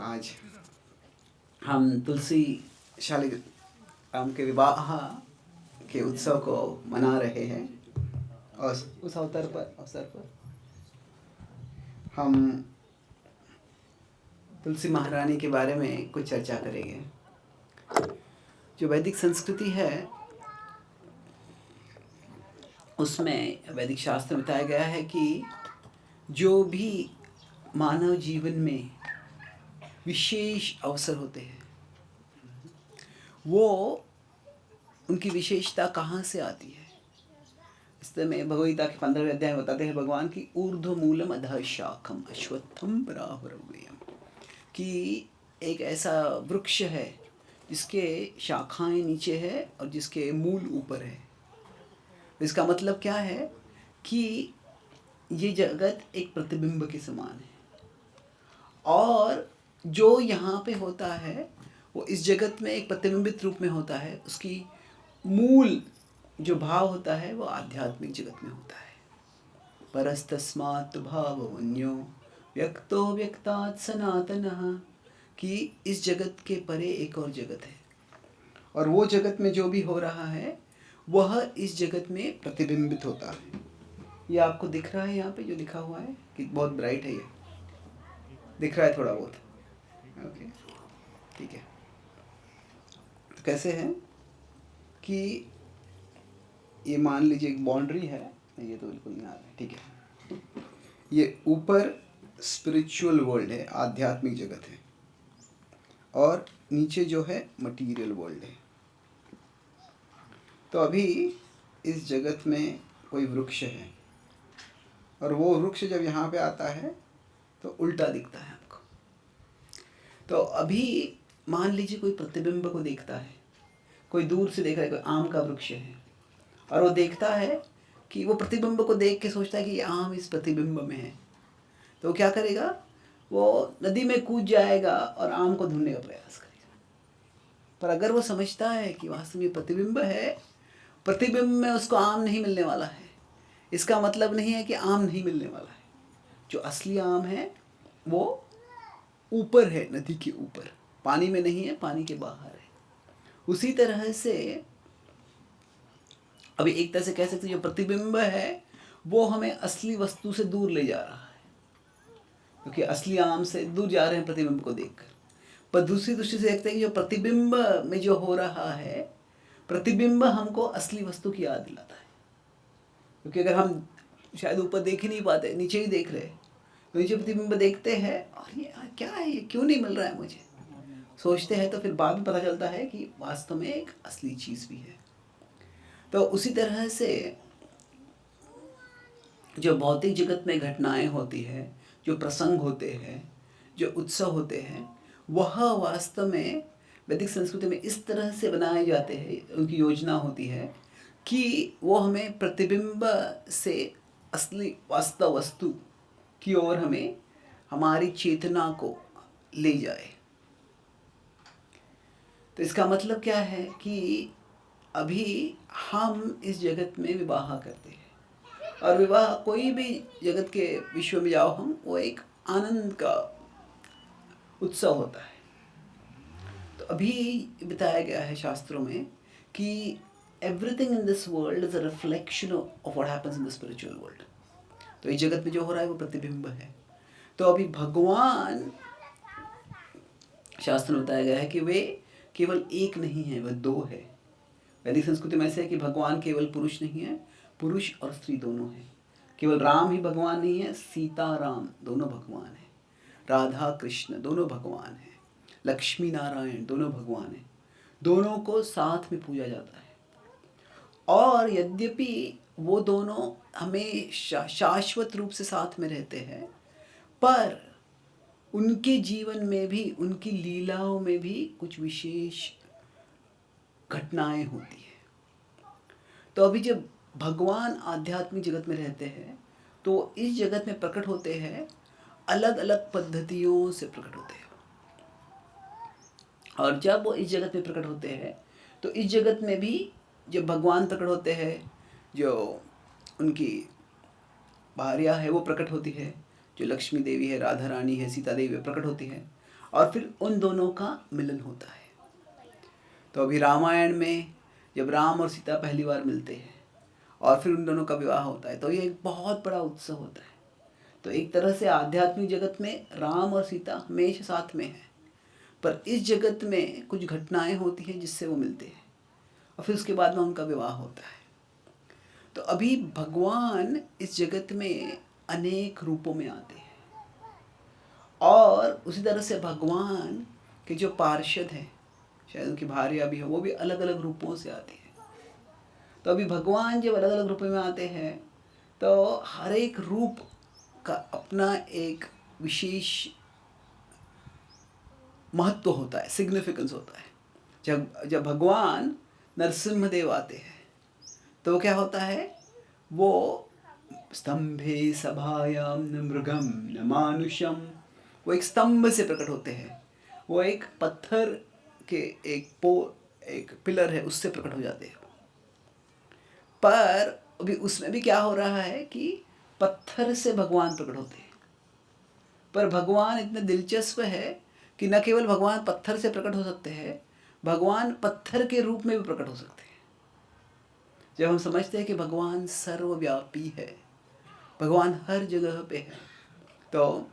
आज हम तुलसी शालिग्राम के विवाह के उत्सव को मना रहे हैं और उस अवसर पर हम तुलसी महारानी के बारे में कुछ चर्चा करेंगे। जो वैदिक संस्कृति है उसमें वैदिक शास्त्र में बताया गया है कि जो भी मानव जीवन में विशेष अवसर होते हैं वो उनकी विशेषता कहाँ से आती है। इसमें भगवद्गीता के 15वें अध्याय में बताते हैं भगवान की ऊर्ध्वमूलम अधः शाखम अश्वत्थम पराहुरव्ययम्, कि एक ऐसा वृक्ष है जिसके शाखाएं नीचे है और जिसके मूल ऊपर है। इसका मतलब क्या है कि ये जगत एक प्रतिबिंब के समान है और जो यहाँ पे होता है वो इस जगत में एक प्रतिबिंबित रूप में होता है। उसकी मूल जो भाव होता है वो आध्यात्मिक जगत में होता है। परस्तस्मात् भावोऽन्यो व्यक्तो व्यक्तात् सनातनः, कि इस जगत के परे एक और जगत है और वो जगत में जो भी हो रहा है वह इस जगत में प्रतिबिंबित होता है। ये आपको दिख रहा है यहाँ पे जो लिखा हुआ है कि बहुत ब्राइट है, ये दिख रहा है थोड़ा बहुत? ओके, ठीक है। तो कैसे है कि ये मान लीजिए एक बाउंड्री है, ये तो बिल्कुल नहीं आ रहा है, ठीक है। ये ऊपर स्पिरिचुअल वर्ल्ड है, आध्यात्मिक जगत है, और नीचे जो है मटीरियल वर्ल्ड है। तो अभी इस जगत में कोई वृक्ष है और वो वृक्ष जब यहाँ पे आता है तो उल्टा दिखता है हमको। तो अभी मान लीजिए कोई प्रतिबिंब को देखता है, कोई दूर से देख रहा है, कोई आम का वृक्ष है और वो देखता है कि वो प्रतिबिंब को देख के सोचता है कि ये आम इस प्रतिबिंब में है, तो वो क्या करेगा? वो नदी में कूद जाएगा और आम को ढूंढने का प्रयास करेगा। पर अगर वो समझता है कि वास्तव में प्रतिबिंब है, प्रतिबिंब में उसको आम नहीं मिलने वाला है, इसका मतलब नहीं है कि आम नहीं मिलने वाला है। जो असली आम है वो ऊपर है, नदी के ऊपर, पानी में नहीं है, पानी के बाहर है। उसी तरह से अभी एक तरह से कह सकते हैं जो प्रतिबिंब है वो हमें असली वस्तु से दूर ले जा रहा है, क्योंकि असली आम से दूर जा रहे हैं प्रतिबिंब को देखकर। पर दूसरी दृष्टि से देखते हैं कि जो प्रतिबिंब में जो हो रहा है, प्रतिबिंब हमको असली वस्तु की याद दिलाता है। क्योंकि अगर हम शायद ऊपर देख ही नहीं पाते, नीचे ही देख रहे, तो नीचे प्रतिबिंब देखते हैं और ये क्या है, ये क्यों नहीं मिल रहा है मुझे, सोचते हैं, तो फिर बाद में पता चलता है कि वास्तव में एक असली चीज़ भी है। तो उसी तरह से जो भौतिक जगत में घटनाएं होती है, जो प्रसंग होते हैं, जो उत्सव होते हैं, वह वास्तव में वैदिक संस्कृति में इस तरह से बनाए जाते हैं, उनकी योजना होती है कि वो हमें प्रतिबिंब से असली वास्तव वस्तु की ओर हमें हमारी चेतना को ले जाए। तो इसका मतलब क्या है कि अभी हम इस जगत में विवाह करते हैं और विवाह कोई भी जगत के विश्व में जाओ हम, वो एक आनंद का उत्सव होता है। तो अभी बताया गया है शास्त्रों में कि everything in this world is a reflection of what happens in the spiritual world. तो इस जगत में जो हो रहा है वो प्रतिबिंब है। तो अभी भगवान, शास्त्र में बताया गया है कि वे केवल एक नहीं है, वह दो है। वैदिक संस्कृति में ऐसे है कि भगवान केवल पुरुष नहीं है, पुरुष और स्त्री दोनों हैं। केवल राम ही भगवान नहीं है, सीता राम दोनों भगवान हैं, राधा कृष्ण दोनों भगवान हैं, लक्ष्मी नारायण दोनों भगवान हैं। दोनों को साथ में पूजा जाता है। और यद्यपि वो दोनों हमें शाश्वत रूप से साथ में रहते हैं, पर उनके जीवन में भी, उनकी लीलाओं में भी कुछ विशेष घटनाएं होती है। तो अभी जब भगवान आध्यात्मिक जगत में रहते हैं तो इस जगत में प्रकट होते हैं, अलग अलग पद्धतियों से प्रकट होते हैं। और जब वो इस जगत में प्रकट होते हैं तो इस जगत में भी जब भगवान प्रकट होते हैं, जो उनकी भार्या है वो प्रकट होती है, जो लक्ष्मी देवी है, राधा रानी है, सीता देवी प्रकट होती है। और फिर उन दोनों का मिलन होता है। तो अभी रामायण में जब राम और सीता पहली बार मिलते हैं और फिर उन दोनों का विवाह होता है, तो ये एक बहुत बड़ा उत्सव होता है। तो एक तरह से आध्यात्मिक जगत में राम और सीता हमेशा साथ में हैं, पर इस जगत में कुछ घटनाएं होती हैं जिससे वो मिलते हैं और फिर उसके बाद में उनका विवाह होता है। तो अभी भगवान इस जगत में अनेक रूपों में आते हैं और उसी तरह से भगवान के जो पार्षद हैं, शायद उनकी भार्या भी हो, वो भी अलग अलग रूपों से आती है। तो अभी भगवान जब अलग अलग रूपों में आते हैं तो हर एक रूप का अपना एक विशेष महत्व होता है, सिग्निफिकेंस होता है। जब भगवान नरसिंहदेव आते हैं तो क्या होता है, वो स्तंभे सभायाम न मृगम न मानुषम, वो एक स्तंभ से प्रकट होते हैं, वो एक पत्थर के एक पिलर है उससे प्रकट हो जाते हैं। पर अभी उसमें भी क्या हो रहा है कि पत्थर से भगवान प्रकट होते हैं, पर भगवान इतने दिलचस्प है कि न केवल भगवान पत्थर से प्रकट हो सकते हैं, भगवान पत्थर के रूप में भी प्रकट हो सकते हैं। जब हम समझते हैं कि भगवान सर्वव्यापी है, भगवान हर जगह पे है, तो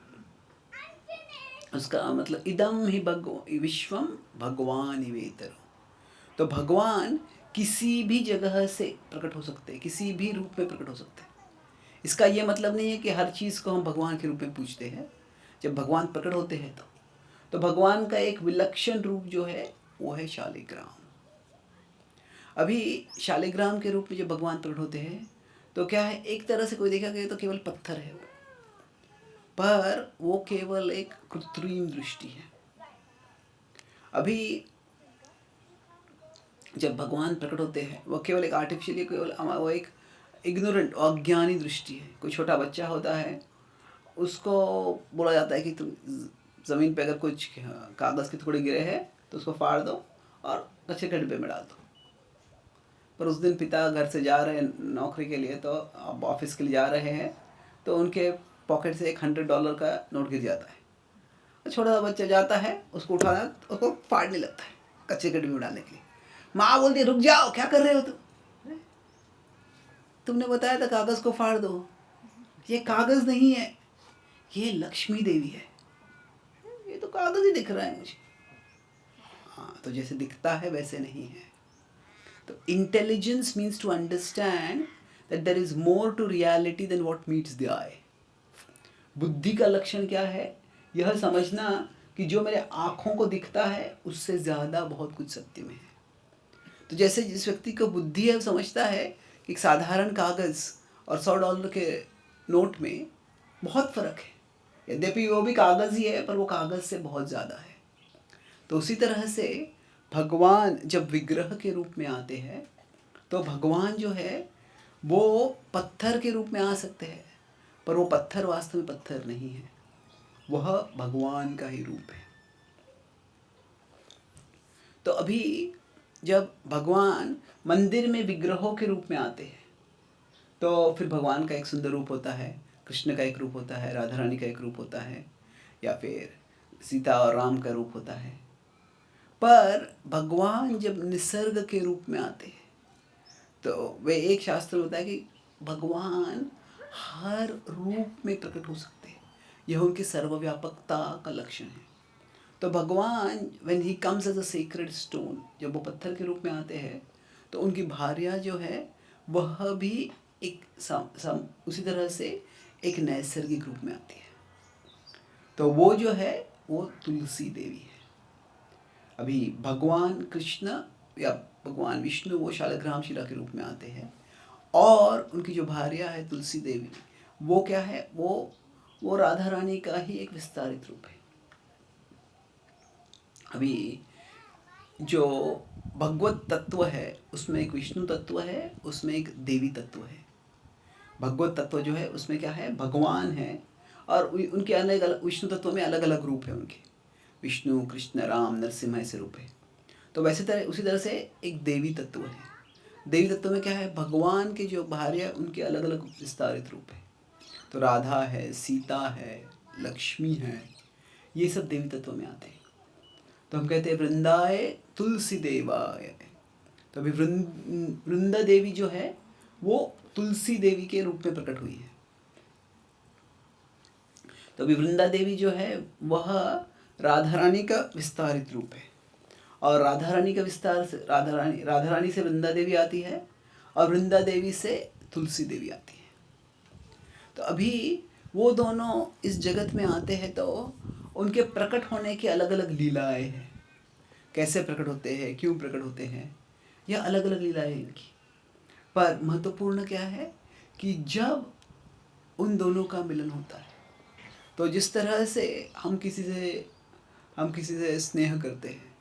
उसका मतलब इदम ही विश्वम भगवान इवेतरो। तो भगवान किसी भी जगह से प्रकट हो सकते हैं, किसी भी रूप में प्रकट हो सकते हैं। इसका ये मतलब नहीं है कि हर चीज़ को हम भगवान के रूप में पूछते हैं। जब भगवान प्रकट होते हैं तो भगवान का एक विलक्षण रूप जो है वो है शालिग्राम। अभी शालिग्राम के रूप में जब भगवान प्रकट होते हैं तो क्या है, एक तरह से कोई देखा गया तो केवल पत्थर है, पर वो केवल एक कृत्रिम दृष्टि है। अभी जब भगवान प्रकट होते हैं वो केवल एक आर्टिफिशियली, केवल वो एक इग्नोरेंट अज्ञानी दृष्टि है। कोई छोटा बच्चा होता है, उसको बोला जाता है कि तुम ज़मीन पे अगर कुछ कागज़ के टुकड़े गिरे हैं तो उसको फाड़ दो और कचरे के डिब्बे में डाल दो। पर उस दिन पिता घर से जा रहे हैं नौकरी के लिए, तो अब ऑफिस के लिए जा रहे हैं, तो उनके पॉकेट से एक $100 का नोट गिर जाता है। तो छोटा सा बच्चा जाता है, उसको उठाना, उसको फाड़ने लगता है कच्चे के डिब्बे में डालने के लिए। माँ बोलती है रुक जाओ, क्या कर रहे हो तुम, तुमने बताया था कागज़ को फाड़ दो। ये कागज़ नहीं है, ये लक्ष्मी देवी है, ये तो कागज़ ही दिख रहा है मुझे। हाँ, तो जैसे दिखता है वैसे नहीं है। तो intelligence means to understand that there is more to reality than what meets the eye. बुद्धि का लक्षण क्या है, यह समझना कि जो मेरे आँखों को दिखता है उससे ज़्यादा बहुत कुछ सत्य में है। तो जैसे जिस व्यक्ति को बुद्धि है वो समझता है कि एक साधारण कागज़ और $100 के नोट में बहुत फ़र्क है, यद्यपि वो भी कागज़ ही है पर वो कागज़ से बहुत ज़्यादा है। तो उसी तरह से भगवान जब विग्रह के रूप में आते हैं तो भगवान जो है वो पत्थर के रूप में आ सकते हैं, पर वो पत्थर वास्तव में पत्थर नहीं है, वह भगवान का ही रूप है। तो अभी जब भगवान मंदिर में विग्रहों के रूप में आते हैं तो फिर भगवान का एक सुंदर रूप होता है, कृष्ण का एक रूप होता है, राधा रानी का एक रूप होता है, या फिर सीता और राम का रूप होता है। पर भगवान जब निसर्ग के रूप में आते हैं तो वे एक शास्त्र होता है कि भगवान हर रूप में प्रकट हो सकते हैं, यह उनकी सर्वव्यापकता का लक्षण है। तो भगवान when he comes as a secret stone, जब वो पत्थर के रूप में आते हैं तो उनकी भार्या जो है वह भी एक उसी तरह से एक नैसर्गिक रूप में आती है। तो वो जो है वो तुलसी देवी है। अभी भगवान कृष्ण या भगवान विष्णु वो शालिग्राम शिला के रूप में आते हैं और उनकी जो भार्या है तुलसी देवी, वो क्या है, वो राधा रानी का ही एक विस्तारित रूप है। अभी जो भगवत तत्व है उसमें एक विष्णु तत्व है, उसमें एक देवी तत्व है। भगवत तत्व जो है उसमें क्या है, भगवान है और उनके अलग अलग विष्णु तत्व में अलग अलग रूप है उनके, विष्णु कृष्ण राम नरसिम्हा ऐसे रूप है। तो वैसे तरह उसी तरह से एक देवी तत्व है। देवी तत्व में क्या है, भगवान के जो भार्या उनके अलग अलग विस्तारित रूप है। तो राधा है, सीता है, लक्ष्मी है, ये सब देवी तत्व में आते हैं। तो हम कहते हैं वृंदाए तुलसी देवाय। तो अभी वृंदा देवी जो है वो तुलसी देवी के रूप में प्रकट हुई है। तो अभी वृंदा देवी जो है वह राधा रानी का विस्तारित रूप है, और राधा रानी का विस्तार से राधा रानी से वृंदा देवी आती है, और वृंदा देवी से तुलसी देवी आती है। तो अभी वो दोनों इस जगत में आते हैं तो उनके प्रकट होने की अलग अलग लीलाएं हैं। कैसे प्रकट होते हैं, क्यों प्रकट होते हैं, यह अलग अलग लीलाएं इनकी। पर महत्वपूर्ण क्या है कि जब उन दोनों का मिलन होता है, तो जिस तरह से हम किसी से स्नेह करते हैं,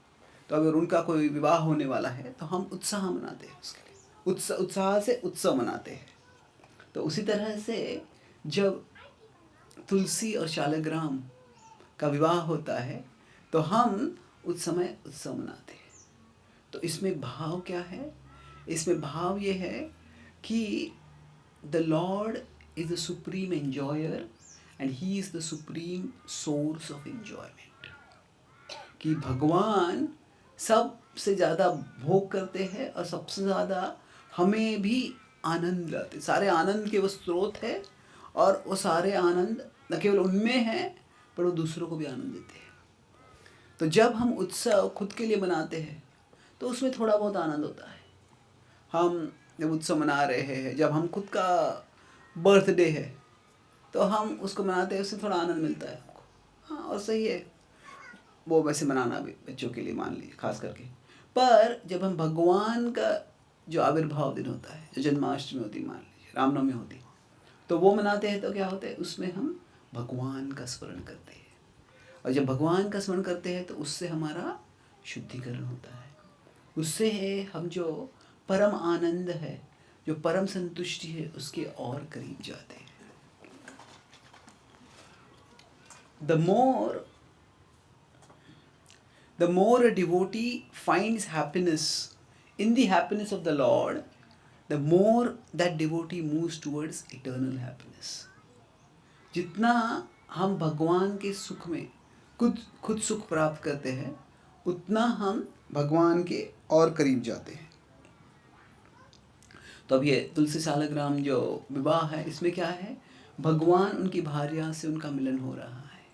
तो अगर उनका कोई विवाह होने वाला है तो हम उत्साह मनाते हैं, उसके लिए उत्साह से उत्सव मनाते हैं। तो उसी तरह से जब तुलसी और शालग्राम का विवाह होता है तो हम उस समय उत्सव मनाते हैं। तो इसमें भाव क्या है? इसमें भाव ये है कि the Lord is the supreme enjoyer and he is the supreme source of enjoyment. कि भगवान सबसे ज़्यादा भोग करते हैं और सबसे ज़्यादा हमें भी आनंद लाते। सारे आनंद के वो स्रोत है, और वो सारे आनंद न केवल उनमें है पर वो दूसरों को भी आनंद देते हैं। तो जब हम उत्सव खुद के लिए मनाते हैं तो उसमें थोड़ा बहुत आनंद होता है। हम जब उत्सव मना रहे हैं, जब हम खुद का बर्थडे है तो हम उसको मनाते हैं, उससे थोड़ा आनंद मिलता है हमको। हाँ, और सही है वो वैसे मनाना भी बच्चों के लिए, मान लीजिए खास करके। पर जब हम भगवान का जो आविर्भाव दिन होता है, जो जन्माष्टमी होती, मान लीजिए रामनवमी होती, तो वो मनाते हैं तो क्या होता है, उसमें हम भगवान का स्मरण करते हैं। और जब भगवान का स्मरण करते हैं तो उससे हमारा शुद्धिकरण होता है, उससे हम जो परम आनंद है, जो परम संतुष्टि है, उसके और करीब जाते हैं। The more a devotee finds happiness in the happiness of the Lord, the more that devotee moves towards eternal happiness. जितना हम भगवान के सुख में खुद सुख प्राप्त करते हैं, उतना हम भगवान के और करीब जाते हैं। तो अब ये तुलसी शालग्राम जो विवाह है, इसमें क्या है, भगवान उनकी भार्या से उनका मिलन हो रहा है,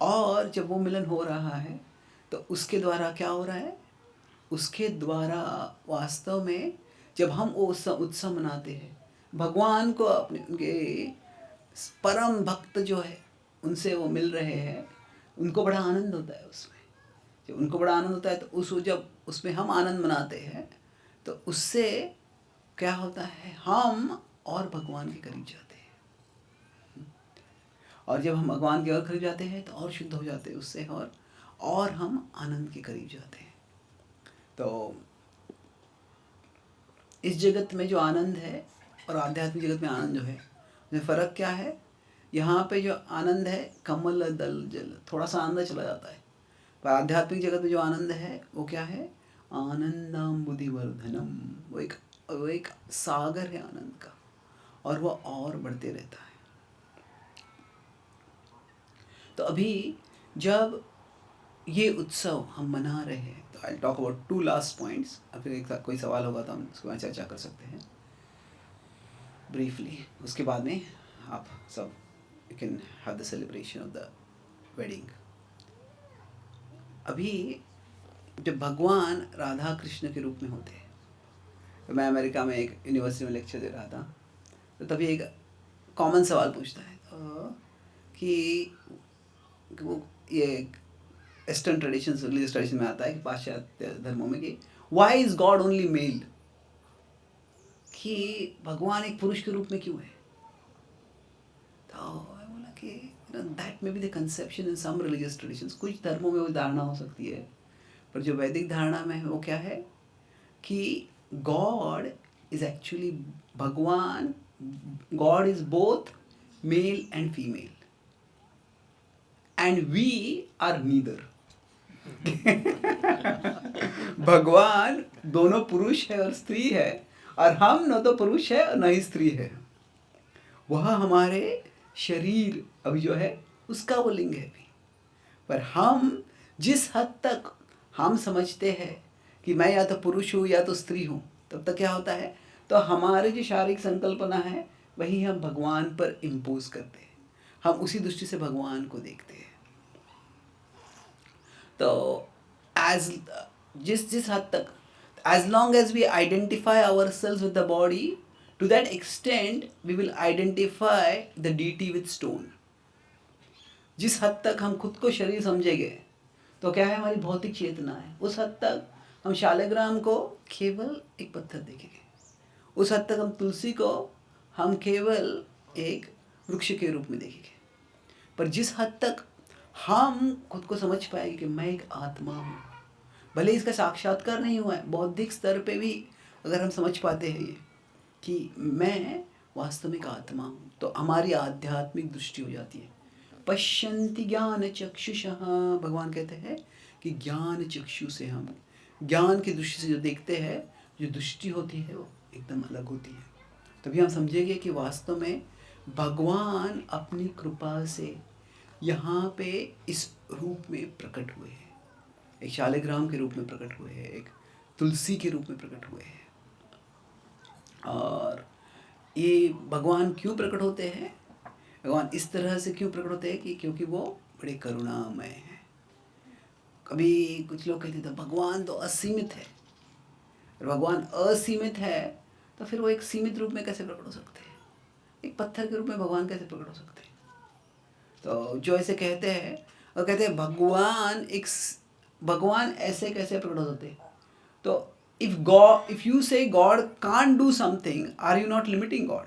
और जब वो मिलन हो रहा है तो उसके द्वारा क्या हो रहा है, उसके द्वारा वास्तव में जब हम वो उत्सव मनाते हैं, भगवान को अपने उनके परम भक्त जो है उनसे वो मिल रहे हैं, उनको बड़ा आनंद होता है उसमें। जब उनको बड़ा आनंद होता है तो जब उसमें हम आनंद मनाते हैं तो उससे क्या होता है, हम और भगवान के करीब जाते हैं। और जब हम भगवान के और करीब जाते हैं तो और शुद्ध हो जाते हैं उससे, और हम आनंद के करीब जाते हैं। तो इस जगत में जो आनंद है और आध्यात्मिक जगत में आनंद जो है, उसमें फ़र्क क्या है? यहाँ पे जो आनंद है, कमल दल जल, थोड़ा सा आनंद चला जाता है। पर आध्यात्मिक जगत में जो आनंद है वो क्या है? आनंदाम्बुधिवर्धनम। वो एक सागर है आनंद का, और वह और बढ़ते रहता है। तो अभी जब ये उत्सव हम मना रहे हैं, तो I talk about 2 last points. फिर एक कोई सवाल होगा तो हम उसके बाद चर्चा कर सकते हैं ब्रीफली। उसके बाद में आप सब you can have the celebration of the wedding. अभी जब भगवान राधा कृष्ण के रूप में होते हैं, तो मैं अमेरिका में एक यूनिवर्सिटी में लेक्चर दे रहा था, तो तभी एक कॉमन सवाल पूछता है कि वो ये वेस्टर्न ट्रेडिशंस, रिलीजियस ट्रेडिशन में आता है कि पाश्चात्य धर्मों में कि why is God only mail, कि भगवान एक पुरुष के रूप में क्यों है? तो मैं बोला कि that may be the conception in some religious traditions. कुछ धर्मों में वो धारणा हो सकती है, पर जो वैदिक धारणा में है वो क्या है कि गॉड इज एक्चुअली, भगवान, God is both male and female and we are neither. भगवान दोनों पुरुष है और स्त्री है, और हम न तो पुरुष है और न ही स्त्री है। वह हमारे शरीर अभी जो है उसका वो लिंग है भी, पर हम जिस हद तक हम समझते हैं कि मैं या तो पुरुष हूँ या तो स्त्री हूँ, तब तक क्या होता है, तो हमारे जो शारीरिक संकल्पना है वही हम भगवान पर इम्पोज करते हैं, हम उसी दृष्टि से भगवान को देखते हैं। तो एज जिस जिस हद तक, as long as we identify ourselves with the body, to that extent we will identify the deity with stone. जिस हद तक हम खुद को शरीर समझेंगे तो क्या है, हमारी भौतिक चेतना है, उस हद तक हम शालिग्राम को केवल एक पत्थर देखेंगे, उस हद तक हम तुलसी को हम केवल एक वृक्ष के रूप में देखेंगे। पर जिस हद तक हम खुद को समझ पाएंगे कि मैं एक आत्मा हूँ, भले इसका साक्षात्कार नहीं हुआ है, बौद्धिक स्तर पे भी अगर हम समझ पाते हैं ये कि मैं वास्तविक आत्मा हूँ, तो हमारी आध्यात्मिक दृष्टि हो जाती है। पश्यन्ति ज्ञान चक्षुषः, भगवान कहते हैं कि ज्ञान चक्षु से हम ज्ञान की दृष्टि से जो देखते हैं, जो दृष्टि होती है वो एकदम अलग होती है। तभी हम समझेंगे कि वास्तव में भगवान अपनी कृपा से यहाँ पे इस रूप में प्रकट हुए हैं, एक शालिग्राम के रूप में प्रकट हुए हैं, एक तुलसी के रूप में प्रकट हुए हैं। और ये भगवान क्यों प्रकट होते हैं, भगवान इस तरह से क्यों प्रकट होते हैं कि क्योंकि वो बड़े करुणामय हैं। कभी कुछ लोग कहते थे भगवान तो असीमित है, और भगवान असीमित है तो फिर वो एक सीमित रूप में कैसे प्रकट हो सकते हैं, एक पत्थर के रूप में भगवान कैसे प्रकट हो सकते हैं। तो जो ऐसे कहते हैं, और कहते हैं भगवान ऐसे कैसे प्रकट हो सकते हैं। तो if you say God can't do something, are you not limiting God.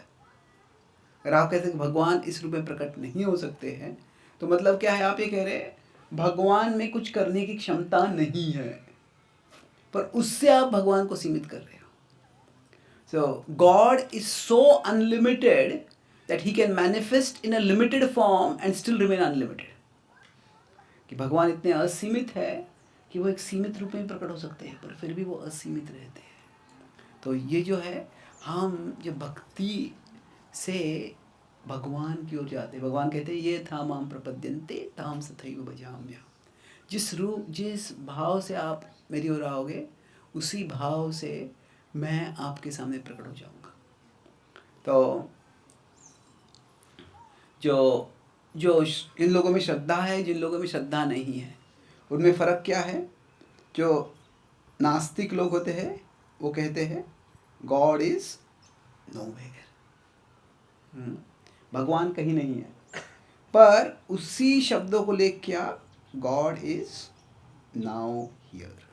अगर आप कहते हैं भगवान इस रूप में प्रकट नहीं हो सकते हैं, तो मतलब क्या है, आप ये कह रहे हैं भगवान में कुछ करने की क्षमता नहीं है, पर उससे आप भगवान को सीमित कर रहे हो। So God is so unlimited that he can manifest in a limited form and still remain unlimited. कि भगवान इतने असीमित है कि वो एक सीमित रूप में प्रकट हो सकते हैं, पर फिर भी वो असीमित रहते हैं। तो ये जो है, हम जब भक्ति से भगवान की ओर जाते हैं, भगवान कहते हैं ये था माम प्रपद्यन्ते ताम तथैव भजाम्यहम्। जिस भाव से आप मेरी ओर आओगे, उसी भाव से मैं आपके सामने प्रकट हो जाऊंगा। तो जो इन लोगों में श्रद्धा है, जिन लोगों में श्रद्धा नहीं है, उनमें फ़र्क क्या है। जो नास्तिक लोग होते हैं वो कहते हैं गॉड इज़ नोवेयर, भगवान कहीं नहीं है, पर उसी शब्दों को लेकर क्या, गॉड इज़ नाउ हियर।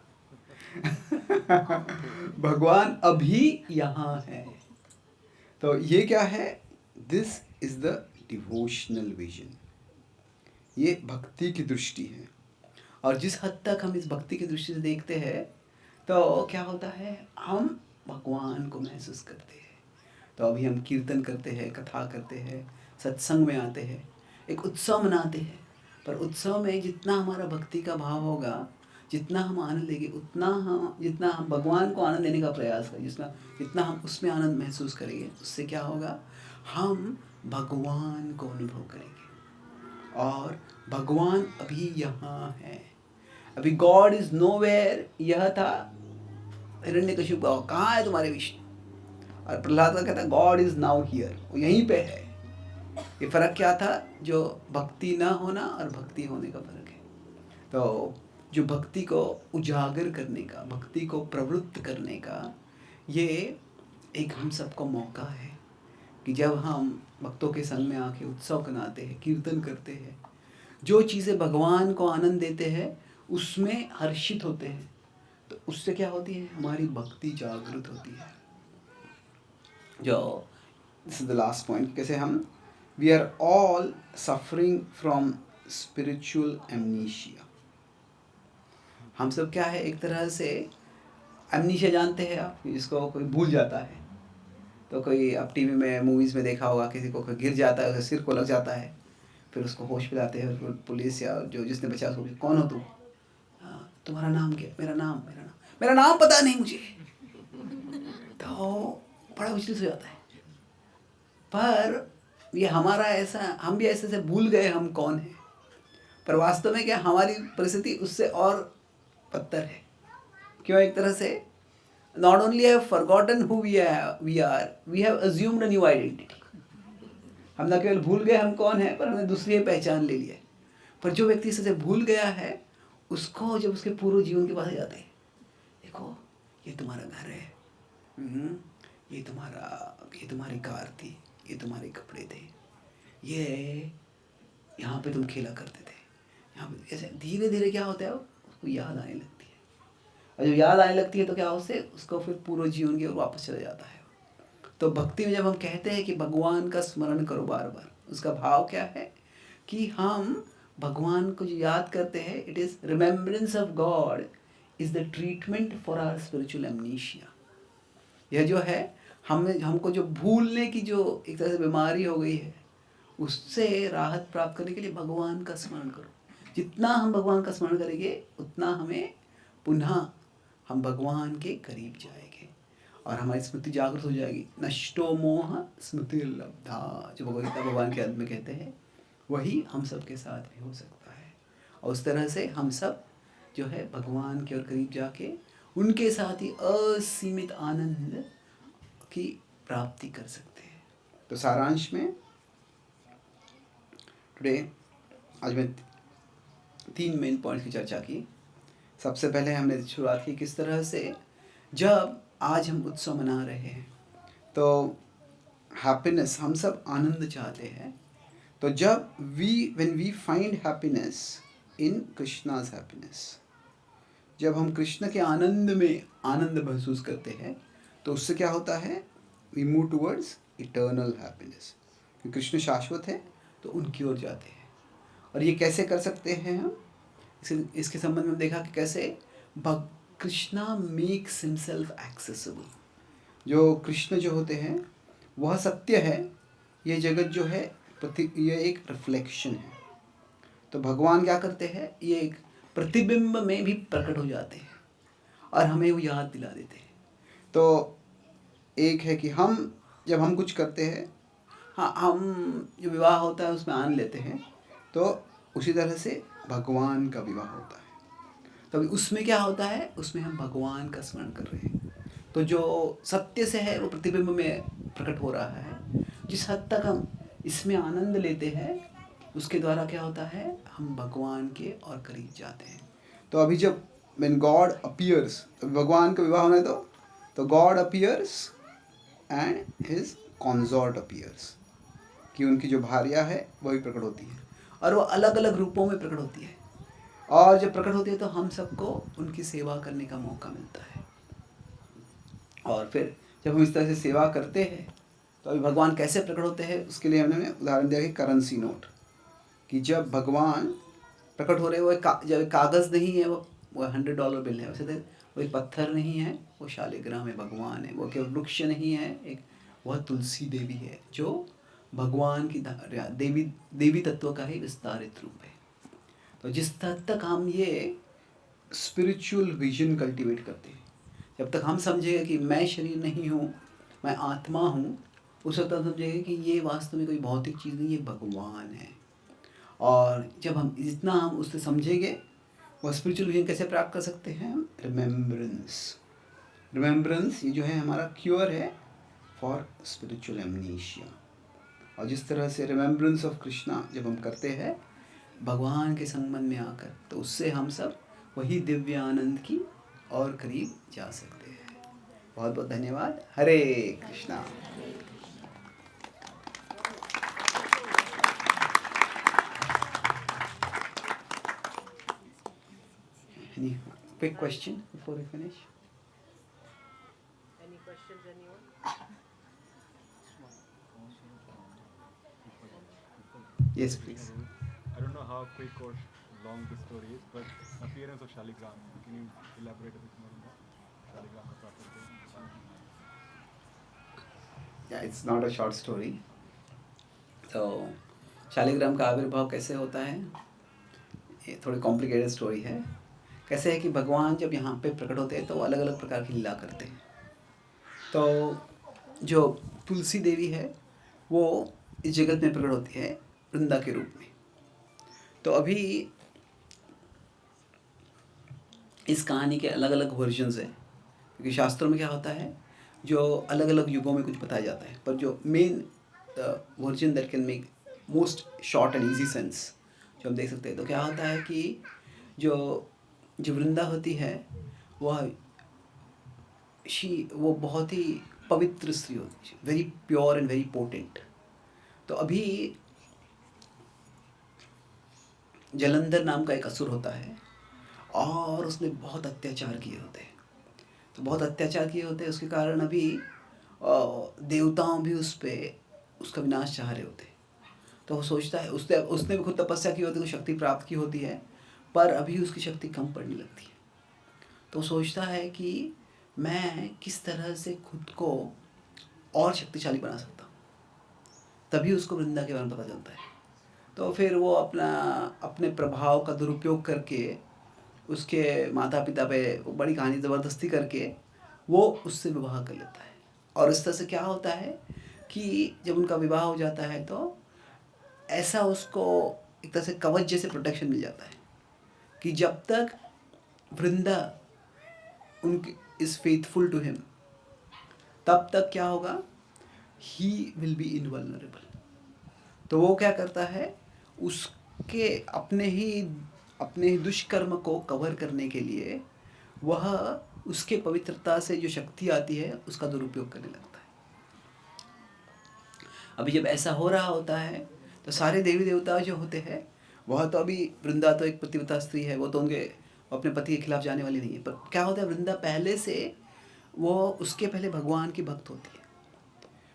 भगवान अभी यहाँ है। तो ये क्या है, this is the devotional vision, ये भक्ति की दृष्टि है। और जिस हद तक हम इस भक्ति की दृष्टि से देखते हैं, तो क्या होता है, हम भगवान को महसूस करते हैं। तो अभी हम कीर्तन करते हैं, कथा करते हैं, सत्संग में आते हैं, एक उत्सव मनाते हैं, पर उत्सव में जितना हमारा भक्ति का भाव होगा, जितना हम आनंद लेंगे, जितना हम भगवान को आनंद देने का प्रयास करें, जितना हम उसमें आनंद महसूस करेंगे, उससे क्या होगा, हम भगवान को अनुभव करेंगे। और भगवान अभी यहाँ है। अभी गॉड इज नोवेयर, यह था हिरण्यकशिपु का, कहाँ है तुम्हारे विष्णु, और प्रहलाद का कहता है गॉड इज नाउ हियर, वो यहीं पे है। ये फर्क क्या था, जो भक्ति ना होना और भक्ति होने का फर्क है। तो जो भक्ति को उजागर करने का, भक्ति को प्रवृत्त करने का, ये एक हम सबको मौका है कि जब हम भक्तों के संग में आके उत्सव मनाते हैं, कीर्तन करते हैं, जो चीज़ें भगवान को आनंद देते हैं उसमें हर्षित होते हैं, तो उससे क्या होती है, हमारी भक्ति जागृत होती है। जो this is the last point, कैसे हम we are all suffering from spiritual amnesia. हम सब क्या है, एक तरह से एमनीशिया जानते हैं आप, जिसको कोई भूल जाता है। तो कोई आप टीवी में मूवीज़ में देखा होगा, किसी को कोई गिर जाता है, सिर को लग जाता है, फिर उसको होश में लाते हैं, पुलिस या जो जिसने बचाया उसको, कौन हो तुम, तुम्हारा नाम क्या, मेरा नाम पता नहीं मुझे। तो बड़ा मुश्किल हो जाता है। पर ये हमारा ऐसा, हम भी ऐसे से भूल गए हम कौन हैं। पर वास्तव में क्या हमारी परिस्थिति उससे और बदतर है। क्यों? एक तरह से not only have forgotten who we are, we have assumed a new identity. हम न केवल भूल गए हम कौन है, पर हमने दूसरी पहचान ले लिया। पर जो व्यक्ति इसे भूल गया है, उसको जब उसके पूर्व जीवन के पास जाते हैं, देखो ये तुम्हारा घर है, ये तुम्हारी कार थी, ये तुम्हारे कपड़े थे, ये यहाँ पे तुम खेला करते थे, यहाँ पे ऐसे धीरे धीरे क्या होता है, उसको याद आने लगती है। और जब याद आने लगती है तो क्या उसको फिर पूर्व जीवन की ओर वापस चला जाता है। तो भक्ति में जब हम कहते हैं कि भगवान का स्मरण करो बार बार, उसका भाव क्या है कि हम भगवान को जो याद करते हैं, it is remembrance of God is the treatment for our spiritual amnesia. यह जो है हमको जो भूलने की जो एक तरह से बीमारी हो गई है, उससे राहत प्राप्त करने के लिए भगवान का स्मरण करो। जितना हम भगवान का स्मरण करेंगे उतना हमें पुनः हम भगवान के करीब जाएंगे और हमारी स्मृति जागृत हो जाएगी। नष्टो मोह स्मृति लब्धा, जो भगवद गीता भगवान के अंत में कहते हैं, वही हम सब के साथ भी हो सकता है। और उस तरह से हम सब जो है भगवान के और करीब जाके उनके साथ ही असीमित आनंद की प्राप्ति कर सकते हैं। तो सारांश में टुडे आज मैं 3 मेन पॉइंट्स की चर्चा की। सबसे पहले हमने शुरुआत की किस तरह से जब आज हम उत्सव मना रहे हैं तो हैप्पीनेस, हम सब आनंद चाहते हैं। तो जब when we find happiness in Krishna's happiness, जब हम कृष्ण के आनंद में आनंद महसूस करते हैं तो उससे क्या होता है, we move towards eternal happiness. Krishna शाश्वत है तो उनकी ओर जाते हैं। और ये कैसे कर सकते हैं हम, इसके संबंध में देखा कि कैसे कृष्णा मेक्स हिमसेल्फ एक्सेसिबल। जो कृष्ण जो होते हैं वह सत्य है, ये जगत जो है ये एक रिफ्लेक्शन है। तो भगवान क्या करते हैं, ये एक प्रतिबिंब में भी प्रकट हो जाते हैं और हमें वो याद दिला देते हैं। तो एक है कि जब हम कुछ करते हैं, हाँ, हम जो विवाह होता है उसमें आनंद लेते हैं, तो उसी तरह से भगवान का विवाह होता है। तो उसमें क्या होता है, उसमें हम भगवान का स्मरण कर रहे हैं। तो जो सत्य से है वो प्रतिबिंब में प्रकट हो रहा है। जिस हद तक हम इसमें आनंद लेते हैं उसके द्वारा क्या होता है, हम भगवान के और करीब जाते हैं। तो अभी जब when God appears, भगवान का विवाह होने दो, तो God appears and his consort appears, कि उनकी जो भार्या है वही प्रकट होती है और वो अलग अलग रूपों में प्रकट होती है। और जब प्रकट होती है तो हम सबको उनकी सेवा करने का मौका मिलता है। और फिर जब हम इस तरह से सेवा करते हैं तो अभी भगवान कैसे प्रकट होते हैं उसके लिए हमने उदाहरण दिया कि करेंसी नोट, कि जब भगवान प्रकट हो रहे हैं वो जब कागज़ नहीं है, वो $100 बिल है, वैसे वो एक पत्थर नहीं है, वो शालिग्राम है, भगवान है। वो केवल वृक्ष नहीं है, वह तुलसी देवी है जो भगवान की देवी तत्व का ही विस्तारित रूप है। तो जिस हद तक हम ये स्पिरिचुअल विजन कल्टीवेट करते हैं, जब तक हम समझेंगे कि मैं शरीर नहीं हूँ, मैं आत्मा हूँ, उस वक्त हम समझेंगे कि ये वास्तव में कोई भौतिक चीज़ नहीं, ये भगवान है। और जब हम जितना हम उससे समझेंगे, वो स्पिरिचुअल विजन कैसे प्राप्त कर सकते हैं हम, रिमेम्बरेंस ये जो है हमारा क्योर है फॉर स्पिरिचुअल एमनीशिया। और जिस तरह से रिमेम्बरेंस ऑफ कृष्णा जब हम करते हैं भगवान के संबंध में आकर, तो उससे हम सब वही दिव्य आनंद की और करीब जा सकते हैं। बहुत बहुत धन्यवाद। हरे Krishna. Any quick question before we finish? Any questions, anyone? Yes, please. I don't know how quick or long the story is, but appearance of Shaligram. Can you elaborate a bit more on that? Shaligram ka property. Yeah, it's not a short story. तो शालिग्राम का आविर्भाव कैसे होता है, ये थोड़ी complicated story है। कैसे है कि भगवान जब यहाँ पे प्रकट होते हैं तो अलग अलग प्रकार की लीला करते हैं। तो जो तुलसी देवी है वो इस जगत में प्रकट होती है वृंदा के रूप में। तो अभी इस कहानी के अलग अलग वर्जन्स हैं, क्योंकि शास्त्रों में क्या होता है, जो अलग अलग युगों में कुछ बताया जाता है, पर जो main version that can make most short and easy sense जो हम देख सकते हैं, तो क्या होता है कि जो जो वृंदा होती है वह वो बहुत ही पवित्र स्त्री होती है, very pure and very potent. तो अभी जलंधर नाम का एक असुर होता है और उसने बहुत अत्याचार किए होते हैं। तो बहुत अत्याचार किए होते हैं, उसके कारण अभी देवताओं भी उसका विनाश चाह रहे होते हैं। तो वो सोचता है, उसने भी खुद तपस्या की होती है, शक्ति प्राप्त की होती है, पर अभी उसकी शक्ति कम पड़ने लगती है। तो सोचता है कि मैं किस तरह से खुद को और शक्तिशाली बना सकता हूँ। तभी उसको वृंदा के बारे में पता चलता है। तो फिर वो अपने प्रभाव का दुरुपयोग करके उसके माता पिता पे बड़ी कहानी ज़बरदस्ती करके वो उससे विवाह कर लेता है। और इस तरह से क्या होता है कि जब उनका विवाह हो जाता है तो ऐसा उसको एक तरह से कवच जैसे प्रोटेक्शन मिल जाता है कि जब तक वृंदा उनकी इज़ फेथफुल टू हिम, तब तक क्या होगा, ही विल बी इनवल्नरेबल। तो वो क्या करता है, उसके अपने ही दुष्कर्म को कवर करने के लिए वह उसके पवित्रता से जो शक्ति आती है उसका दुरुपयोग करने लगता है। अभी जब ऐसा हो रहा होता है तो सारे देवी देवता जो होते हैं, वह तो अभी वृंदा तो एक पतिव्रता स्त्री है, वो तो अपने पति के खिलाफ जाने वाली नहीं है। पर क्या होता है, वृंदा पहले से वो उसके पहले भगवान की भक्त होती है,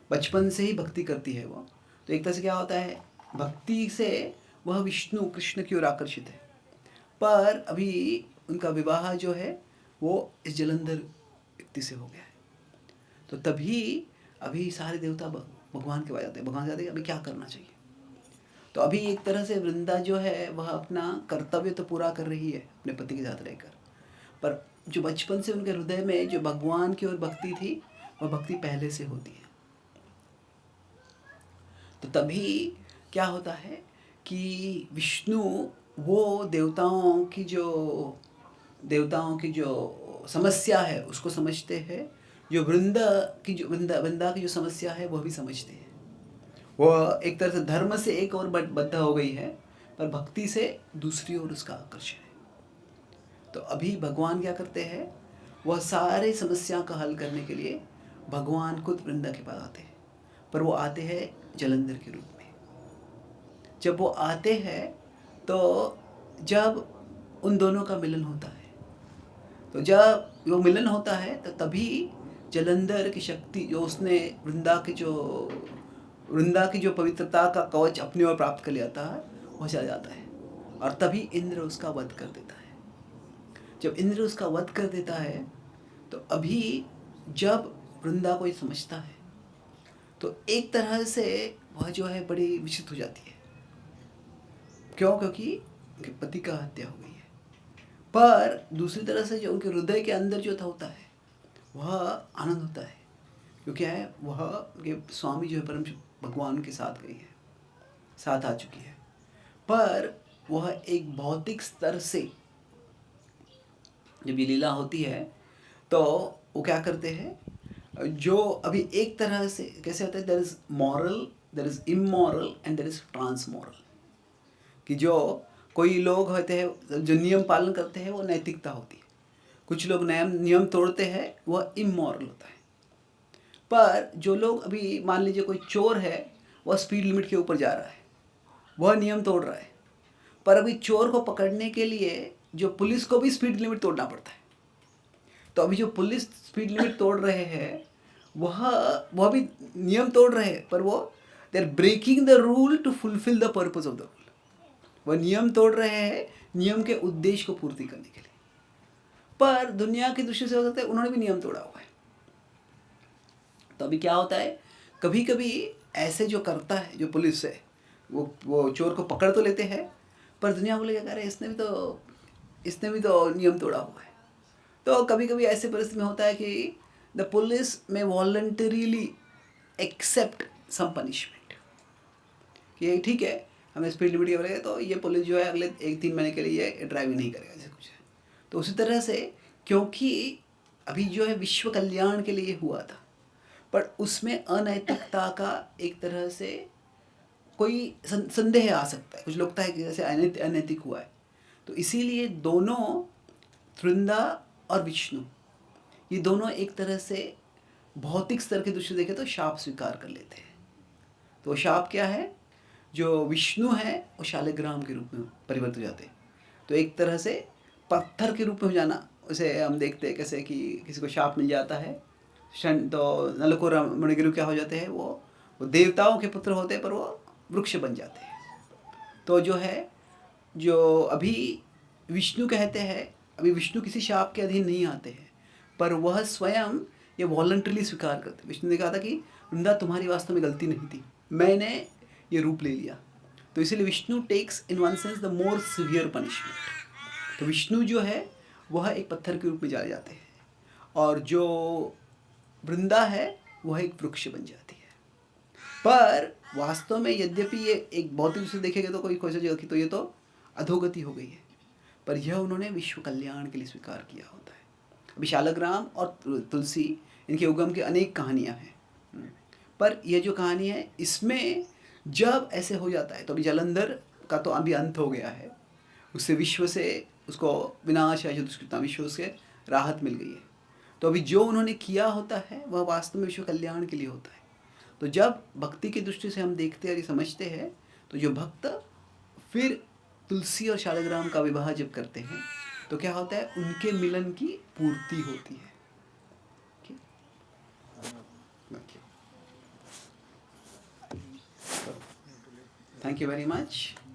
बचपन से ही भक्ति करती है वो। तो एक तरह से क्या होता है, भक्ति से वह विष्णु कृष्ण की ओर आकर्षित है। पर अभी उनका विवाह जो है वो इस जलंधर व्यक्ति से हो गया है। तो तभी अभी सारे देवता भगवान के पास जाते हैं, भगवान जाते हैं अभी क्या करना चाहिए। तो अभी एक तरह से वृंदा जो है वह अपना कर्तव्य तो पूरा कर रही है अपने पति के साथ रहकर, पर जो बचपन से उनके हृदय में जो भगवान की ओर भक्ति थी, वह भक्ति पहले से होती है। तो तभी क्या होता है कि विष्णु वो देवताओं की जो समस्या है उसको समझते हैं, जो वृंदा की जो समस्या है वह भी समझते हैं। वह एक तरह से धर्म से एक और बद्ध हो गई है, पर भक्ति से दूसरी ओर उसका आकर्षण है। तो अभी भगवान क्या करते हैं, वह सारे समस्या का हल करने के लिए भगवान खुद वृंदा के पास आते हैं, पर वो आते हैं जलंधर के रूप में। जब वो आते हैं तो जब उन दोनों का मिलन होता है, तो जब वो मिलन होता है तो तभी जलंधर की शक्ति जो उसने वृंदा की जो पवित्रता का कवच अपनी ओर प्राप्त कर लिया था, वो चला जाता है। और तभी इंद्र उसका वध कर देता है। जब इंद्र उसका वध कर देता है तो अभी जब वृंदा को ये समझता है तो एक तरह से वह जो है बड़ी विचलित हो जाती है। क्यों? क्योंकि उनके पति का हत्या हो गई है। पर दूसरी तरह से जो उनके हृदय के अंदर जो होता है वह आनंद होता है, क्योंकि है वह उनके स्वामी जो है परम भगवान के साथ गई है, साथ आ चुकी है। पर वह एक भौतिक स्तर से जब ये लीला होती है तो वो क्या करते हैं, जो अभी एक तरह से कैसे होता है, there is moral, there is immoral and there is transmoral. कि जो कोई लोग होते हैं जो नियम पालन करते हैं वो नैतिकता होती है, कुछ लोग नियम तोड़ते हैं वह इमोरल होता है। पर जो लोग अभी मान लीजिए कोई चोर है, वह स्पीड लिमिट के ऊपर जा रहा है, वह नियम तोड़ रहा है, पर अभी चोर को पकड़ने के लिए जो पुलिस को भी स्पीड लिमिट तोड़ना पड़ता है। तो अभी जो पुलिस स्पीड लिमिट तोड़ रहे हैं वह भी नियम तोड़ रहे हैं, पर वो they are breaking the rule to fulfil the purpose of the rule. वह नियम तोड़ रहे हैं नियम के उद्देश्य को पूर्ति करने के लिए। पर दुनिया की दृष्टि से हो सकता है उन्होंने भी नियम तोड़ा हुआ है। तो अभी क्या होता है, कभी कभी ऐसे जो करता है जो पुलिस है वो चोर को पकड़ तो लेते हैं, पर दुनिया बोले क्या कह रहे हैं, इसने भी तो नियम तोड़ा हुआ है। तो कभी कभी ऐसे परिस्थिति में होता है कि द पुलिस में वॉलंटरीली एक्सेप्ट सम पनिशमेंट, कि ठीक है हमें स्पीड लिमिट के बोलेगा तो ये पुलिस जो है अगले 1-3 महीने के लिए ड्राइविंग नहीं करेगा, जैसे कुछ है। तो उसी तरह से, क्योंकि अभी जो है विश्व कल्याण के लिए हुआ था, पर उसमें अनैतिकता का एक तरह से कोई संदेह आ सकता है, कुछ लगता है कि जैसे अनैतिक हुआ है। तो इसीलिए दोनों, वृंदा और विष्णु, ये दोनों एक तरह से भौतिक स्तर की दृष्टि से देखें तो शाप स्वीकार कर लेते हैं। तो शाप क्या है? जो विष्णु है वो शालिग्राम के रूप में परिवर्तित हो जाते हैं। तो एक तरह से पत्थर के रूप में हो जाना, उसे हम देखते हैं कैसे कि किसी को शाप मिल जाता है, तो नलको मणिगिरु क्या हो जाते हैं, वो देवताओं के पुत्र होते हैं पर वो वृक्ष बन जाते हैं। तो जो है, जो अभी विष्णु कहते हैं, अभी विष्णु किसी शाप के अधीन नहीं आते हैं, पर वह स्वयं ये वॉलंटरली स्वीकार करते। विष्णु ने कहा था कि वृंदा तुम्हारी वास्तव में गलती नहीं थी, मैंने ये रूप ले लिया। तो इसीलिए Vishnu takes in one sense the more severe punishment. तो विष्णु जो है वह एक पत्थर के रूप में जाने जाते हैं, और जो वृंदा है वह एक वृक्ष बन जाती है। पर वास्तव में यद्यपि ये एक भौतिक रूप से देखेगा तो कोई सोचेगा कि तो ये तो अधोगति हो गई है, पर यह उन्होंने विश्व कल्याण के लिए स्वीकार किया होता है। अभी शालिग्राम और तुलसी, इनके उगम की अनेक कहानियाँ हैं, पर यह जो कहानी है इसमें जब ऐसे हो जाता है तो अभी जलंधर का तो अभी अंत हो गया है, उससे विश्व से उसको विनाश है, जो दुष्कृता विश्व से राहत मिल गई है। तो अभी जो उन्होंने किया होता है वह वास्तव में विश्व कल्याण के लिए होता है। तो जब भक्ति की दृष्टि से हम देखते हैं और ये समझते हैं, तो जो भक्त फिर तुलसी और शालिग्राम का विवाह जब करते हैं तो क्या होता है, उनके मिलन की पूर्ति होती है। Thank you very much.